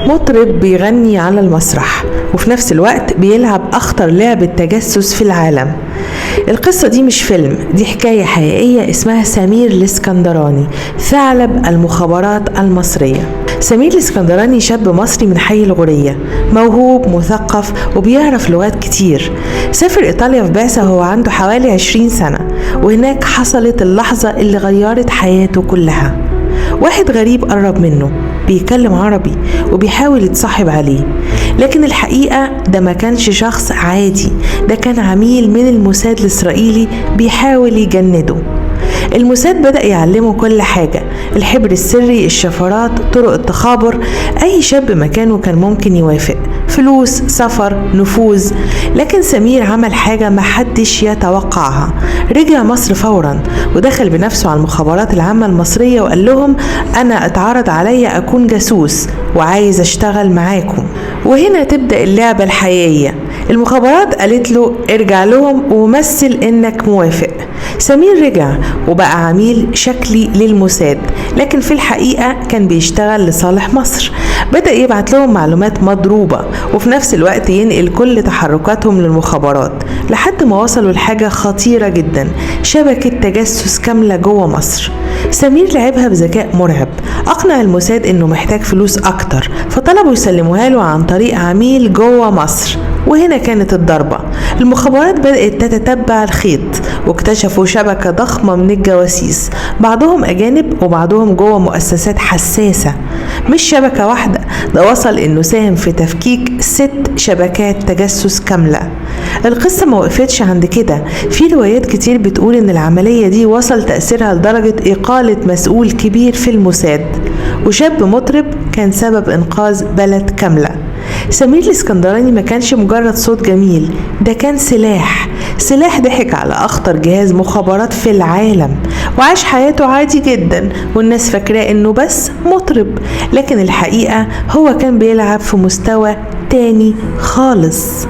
مطرب بيغني على المسرح وفي نفس الوقت بيلعب أخطر لعبة تجسس في العالم. القصة دي مش فيلم، دي حكاية حقيقية اسمها سمير الإسكندراني، ثعلب المخابرات المصرية. سمير الإسكندراني شاب مصري من حي الغورية، موهوب مثقف وبيعرف لغات كتير. سافر إيطاليا في بعثة وهو عنده حوالي 20 سنة، وهناك حصلت اللحظة اللي غيرت حياته كلها. واحد غريب قرب منه بيتكلم عربي وبيحاول يتصاحب عليه، لكن الحقيقة ده ما كانش شخص عادي، ده كان عميل من الموساد الإسرائيلي بيحاول يجنده. الموساد بدأ يعلمه كل حاجة، الحبر السري، الشفرات، طرق التخابر. أي شاب مكانه كان ممكن يوافق، فلوس، سفر، نفوذ. لكن سمير عمل حاجة محدش يتوقعها، رجع مصر فورا ودخل بنفسه على المخابرات العامة المصرية وقال لهم أنا اتعرض عليا أكون جاسوس وعايز أشتغل معاكم. وهنا تبدأ اللعبة الحقيقية. المخابرات قالت له ارجع لهم ومثل إنك موافق. سمير رجع وبقى عميل شكلي للموساد، لكن في الحقيقة كان بيشتغل لصالح مصر. بدأ يبعت لهم معلومات مضروبة وفي نفس الوقت ينقل كل تحركاتهم للمخابرات، لحد ما وصلوا لحاجة خطيرة جدا، شبكة تجسس كاملة جوه مصر. سمير لعبها بذكاء مرعب، أقنع الموساد إنه محتاج فلوس أكتر، فطلبوا يسلموها له عن طريق عميل جوه مصر. وهنا كانت الضربة. المخابرات بدأت تتتبع الخيط واكتشفوا شبكة ضخمة من الجواسيس، بعضهم أجانب وبعضهم جوه مؤسسات حساسة. مش شبكة واحدة، ده وصل إنه ساهم في تفكيك 6 شبكات تجسس كاملة. القصة ما وقفتش عند كده، في روايات كتير بتقول إن العملية دي وصل تأثيرها لدرجة إقالة مسؤول كبير في الموساد، وشاب مطرب كان سبب إنقاذ بلد كاملة. سمير الإسكندراني ما كانش مجرد صوت جميل، ده كان سلاح ضحك على أخطر جهاز مخابرات في العالم، وعاش حياته عادي جدا والناس فاكراه إنه بس مطرب، لكن الحقيقة هو كان بيلعب في مستوى تاني خالص.